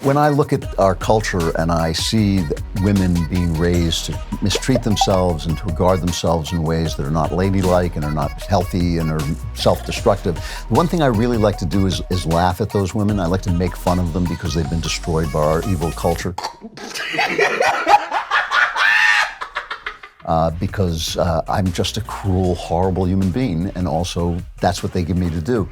When I look at our culture and I see women being raised to mistreat themselves and to regard themselves in ways that are not ladylike and are not healthy and are self-destructive, the one thing I really like to do is laugh at those women. I like to make fun of them because they've been destroyed by our evil culture. Because I'm just a cruel, horrible human being, and also that's what they give me to do.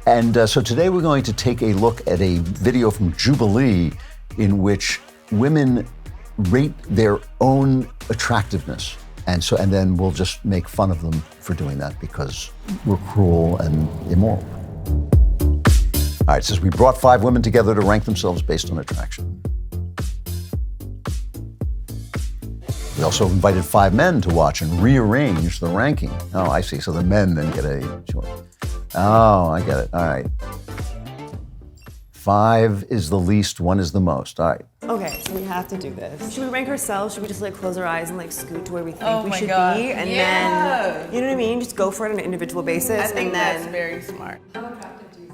And so today we're going to take a look at a video from Jubilee in which women rate their own attractiveness. And then we'll just make fun of them for doing that because we're cruel and immoral. All right, it says we brought 5 women together to rank themselves based on attraction. We also invited 5 men to watch and rearrange the ranking. Oh, I see. So the men then get a choice. Oh, I get it. All right. 5 is the least, 1 is the most. All right. Okay, so we have to do this. Should we rank ourselves? Should we just like close our eyes and like scoot to where we think we should be? And then, you know what I mean? Just go for it on an individual basis. I think that's very smart. How attractive do you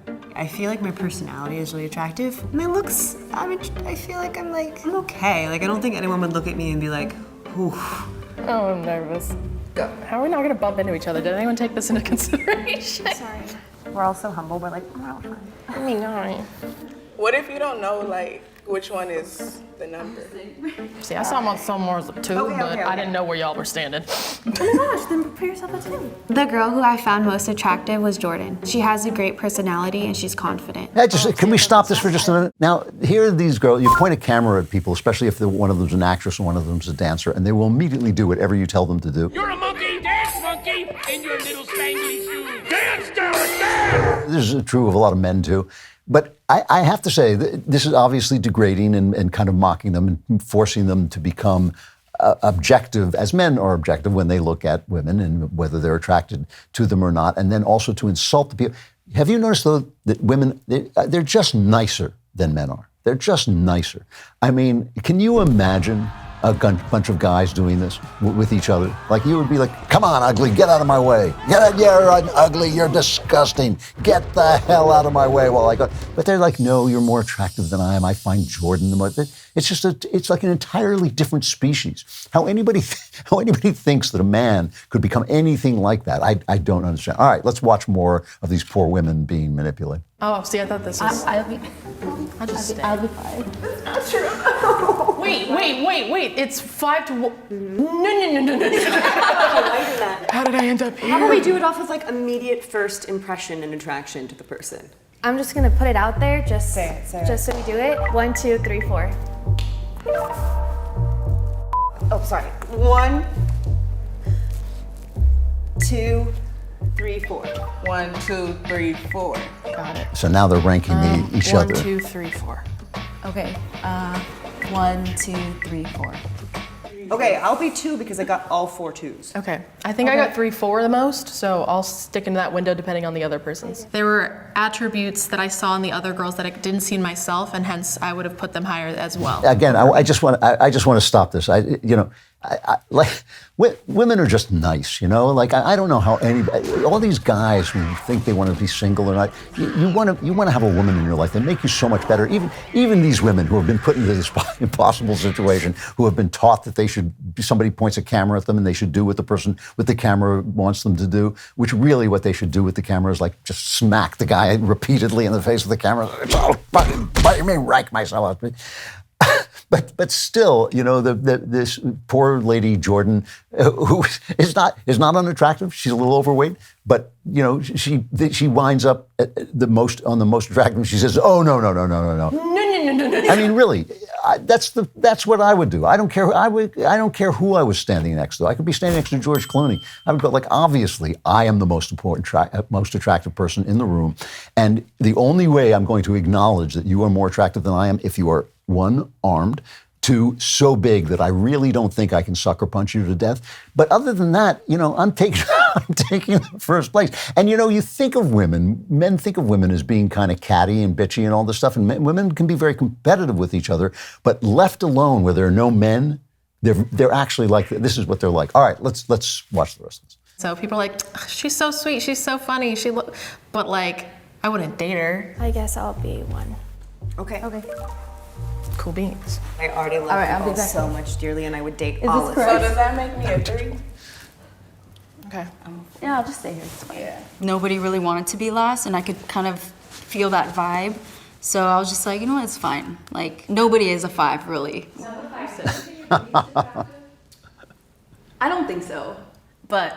think? I feel like my personality is really attractive. My looks, I feel like I'm okay. Like I don't think anyone would look at me and be like, oof. Oh, I'm nervous. Go. How are we not gonna bump into each other? Did anyone take this into consideration? Sorry. We're all so humble. We're like, we're all fine. I mean, all right. What if you don't know like which one is the number? See, I saw them on somewhere as a 2, but I didn't know where y'all were standing. Oh my gosh, then prepare yourself a 2. The girl who I found most attractive was Jordan. She has a great personality and she's confident. Hey, can we stop this for just a minute? Now, here are these girls. You point a camera at people, especially if one of them's an actress and one of them's a dancer, and they will immediately do whatever you tell them to do. You're a monkey, dance monkey, in your little spangly shoes. Dance, Derek, dance! This is true of a lot of men, too. But I have to say, this is obviously degrading and kind of mocking them and forcing them to become objective, as men are objective when they look at women and whether they're attracted to them or not, and then also to insult the people. Have you noticed, though, that women, they're just nicer than men are? They're just nicer. I mean, can you imagine a bunch of guys doing this with each other? Like, you would be like, come on, ugly, get out of my way. You're ugly, you're disgusting. Get the hell out of my way while I go. But they're like, no, you're more attractive than I am. I find Jordan the most. It's just it's like an entirely different species. How anybody thinks that a man could become anything like that, I don't understand. All right, let's watch more of these poor women being manipulated. Oh, see, I thought this was... I'll be fine. That's not true. Wait. It's 5 to 1. No. How did I end up here? How about we do it off of like immediate first impression and attraction to the person? I'm just gonna put it out there just Say it. just so we do it. 1, 2, 3, 4. Oh, sorry. 1, 2, 3, 4. 1, 2, 3, 4. Got it. So now they're ranking each other. 1, 2, 3, 4. Okay, 1, 2, 3, 4. Okay, I'll be 2 because I got all 4 2s. Okay. I think I got 3, 4 the most, so I'll stick into that window depending on the other person's. There were attributes that I saw in the other girls that I didn't see in myself, and hence I would have put them higher as well. Again, I just want to stop this. Women are just nice, you know. Like I don't know how all these guys who think they want to be single or not. You want to have a woman in your life. They make you so much better. Even these women who have been put into this impossible situation, who have been taught that somebody points a camera at them and they should do what the person with the camera wants them to do. Which really, what they should do with the camera is like just smack the guy repeatedly in the face with the camera. It's all fucking let me rank myself up. But still, you know, this poor lady Jordan, who is not unattractive. She's a little overweight, but you know, she winds up on the most attractive. She says, "Oh no." No. I mean, really, that's what I would do. I don't care. I don't care who I was standing next to. I could be standing next to George Clooney. I would go like, obviously, I am the most attractive person in the room, and the only way I'm going to acknowledge that you are more attractive than I am if you are 1, armed, 2, so big that I really don't think I can sucker punch you to death. But other than that, you know, I'm taking the first place. And you know, men think of women as being kind of catty and bitchy and all this stuff, and women can be very competitive with each other. But left alone, where there are no men, they're actually like, this is what they're like. All right, let's watch the rest of this. So people are like, she's so sweet, she's so funny, but like, I wouldn't date her. I guess I'll be 1. Okay. Okay. Cool beans. I already love right, I'll people be back. so much dearly, and I would date this all of So them. does that make me a 3? Okay. Yeah, I'll just stay here. It's fine. Nobody really wanted to be last, and I could kind of feel that vibe. So I was just like, you know what, it's fine. Like, nobody is a 5, really. I don't think so. But,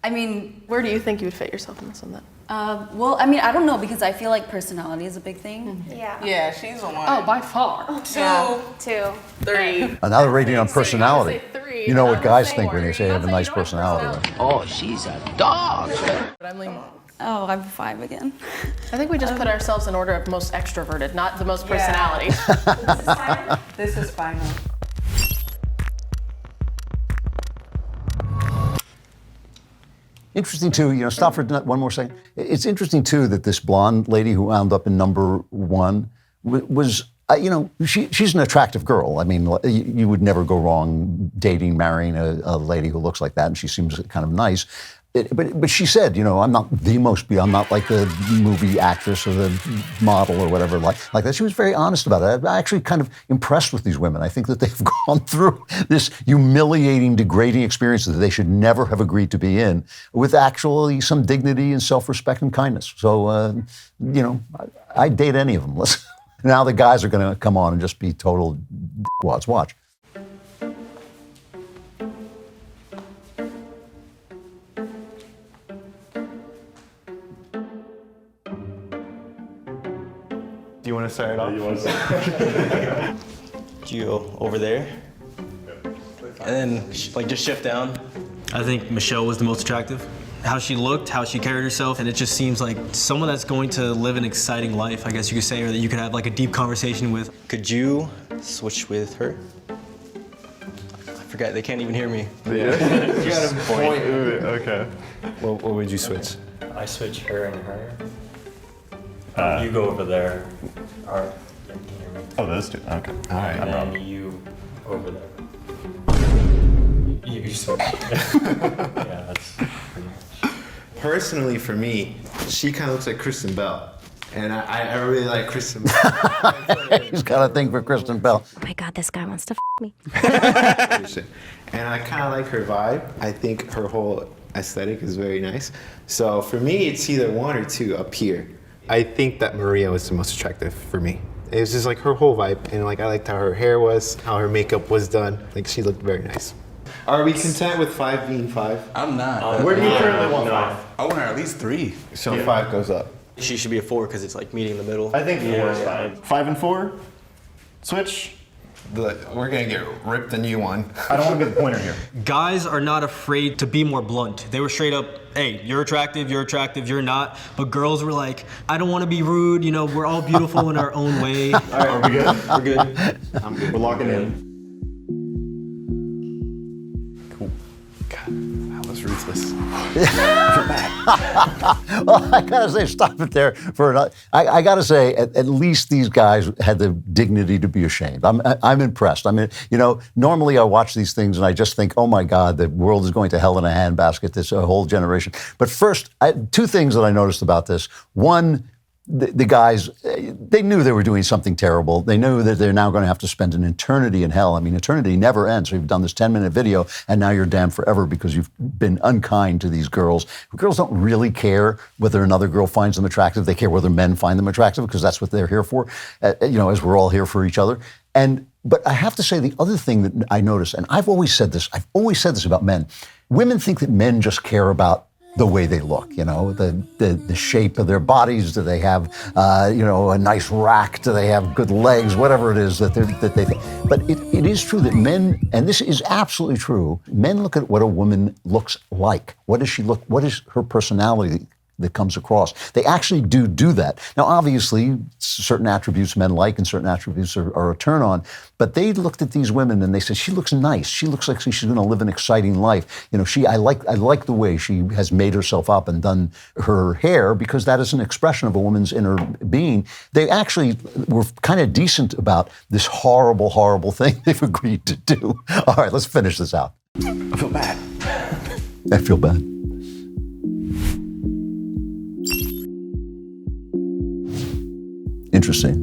I mean, Where do you think you would fit yourself in this one then? well, I mean, I don't know, because I feel like personality is a big thing. Yeah. Yeah, she's a 1. Oh, by far. 2, 2. 3. Another rating on personality. say 3, You know but what I'm guys saying think when they say they have a nice personality. Oh, she's a dog. But I'm leaning. Oh, I'm a 5 again. I think we just put ourselves in order of most extroverted, not the most personality. This is final. Interesting too, stop for one more second. It's interesting too that this blonde lady who wound up in number 1 was, she's an attractive girl. I mean, you would never go wrong dating, marrying a lady who looks like that, and she seems kind of nice. But she said, I'm not I'm not like the movie actress or the model or whatever like that. She was very honest about it. I'm actually kind of impressed with these women. I think that they've gone through this humiliating, degrading experience that they should never have agreed to be in with actually some dignity and self-respect and kindness. So, I'd date any of them. Now the guys are going to come on and just be total wads. Watch. Do you want to start it off? You go over there, and then just shift down. I think Michelle was the most attractive. How she looked, how she carried herself, and it just seems like someone that's going to live an exciting life, I guess you could say, or that you could have like a deep conversation with. Could you switch with her? I forgot, they can't even hear me. Yeah. You got a point. Okay. What would you switch? I switch her and her. You go over there. Or, can you hear me? Oh, those two. Okay. All right. And then you over there. You switch. Yeah, that's pretty much. Personally, for me, she kind of looks like Kristen Bell. And I really like Kristen Bell. He's got a thing for Kristen Bell. Oh my God, this guy wants to me. And I kind of like her vibe. I think her whole aesthetic is very nice. So for me, it's either 1 or 2 up here. I think that Maria was the most attractive for me. It was just like her whole vibe, and like I liked how her hair was, how her makeup was done. Like she looked very nice. Are we content with 5 being 5? I'm not. Where do you currently want 5? I want at least 3. So 5 goes up. She should be a 4 because it's like meeting in the middle. I think 4 is fine. 5 and 4, switch. We're gonna get ripped a new one. I don't want to be the pointer here. Guys are not afraid to be more blunt. They were straight up, hey, you're attractive, you're not. But girls were like, I don't want to be rude, we're all beautiful in our own way. All right, are we good? We're good. I'm good. We're locking in. Cool. God, that was ruthless. Well, I gotta say, stop it there for another. I gotta say, at least these guys had the dignity to be ashamed. I'm impressed. I mean, normally I watch these things and I just think, oh my God, the world is going to hell in a handbasket. This a whole generation. But first, 2 things that I noticed about this. One, the guys, they knew they were doing something terrible. They knew that they're now going to have to spend an eternity in hell. I mean, eternity never ends. So you've done this 10-minute video, and now you're damned forever because you've been unkind to these girls. Girls don't really care whether another girl finds them attractive. They care whether men find them attractive because that's what they're here for, as we're all here for each other. But I have to say, the other thing that I noticed, and I've always said this about men. Women think that men just care about the way they look, the shape of their bodies. Do they have, a nice rack? Do they have good legs? Whatever it is that they think. But it is true that men, and this is absolutely true, men look at what a woman looks like. What does she look? What is her personality that comes across? They actually do that. Now, obviously, certain attributes men like and certain attributes are a turn on, but they looked at these women and they said, she looks nice. She looks like she's going to live an exciting life. I like the way she has made herself up and done her hair because that is an expression of a woman's inner being. They actually were kind of decent about this horrible, horrible thing they've agreed to do. All right, let's finish this out. I feel bad. I feel bad. Interesting.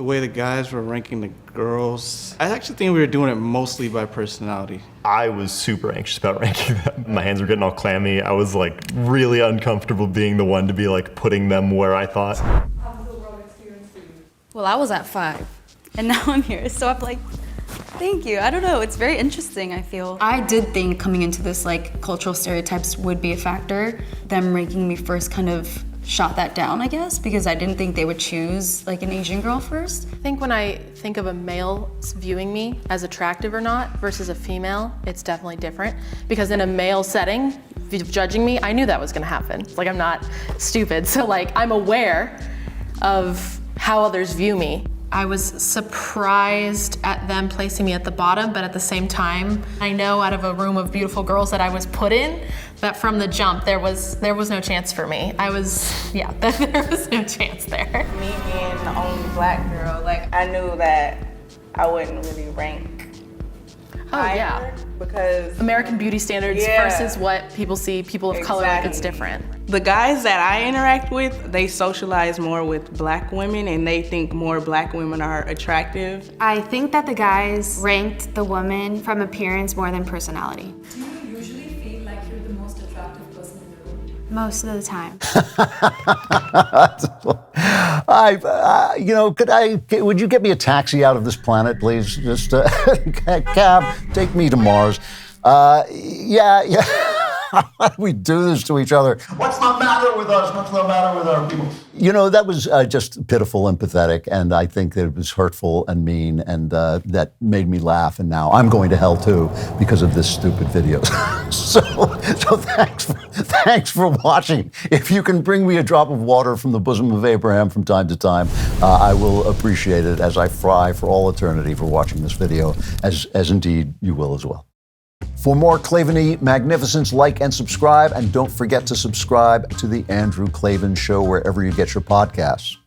way the guys were ranking the girls, I actually think we were doing it mostly by personality. I was super anxious about ranking them. My hands were getting all clammy. I was like really uncomfortable being the one to be like putting them where I thought. Well, I was at 5, and now I'm here, so I'm like, thank you. I don't know, it's very interesting, I feel. I did think coming into this, like, cultural stereotypes would be a factor. Them ranking me first kind of shot that down, I guess, because I didn't think they would choose, like, an Asian girl first. I think when I think of a male viewing me as attractive or not versus a female, it's definitely different. Because in a male setting, judging me, I knew that was gonna happen. Like, I'm not stupid, so like, I'm aware of how others view me. I was surprised at them placing me at the bottom, but at the same time, I know out of a room of beautiful girls that I was put in, that from the jump, there was no chance for me. There was no chance there. Me being the only black girl, like, I knew that I wouldn't really rank higher because American beauty standards versus what people see, people of color, it's different. The guys that I interact with, they socialize more with black women and they think more black women are attractive. I think that the guys ranked the woman from appearance more than personality. Do you usually feel like you're the most attractive person in the room? Most of the time. Would you get me a taxi out of this planet, please? Just cab, take me to Mars. Yeah. Why do we do this to each other? What's the matter with us? What's the matter with our people? You know, that was just pitiful and pathetic, and I think that it was hurtful and mean, and that made me laugh, and now I'm going to hell too because of this stupid video. so thanks for watching. If you can bring me a drop of water from the bosom of Abraham from time to time, I will appreciate it as I fry for all eternity for watching this video, as indeed you will as well. For more Klavan-y magnificence, like and subscribe, and don't forget to subscribe to The Andrew Klavan Show wherever you get your podcasts.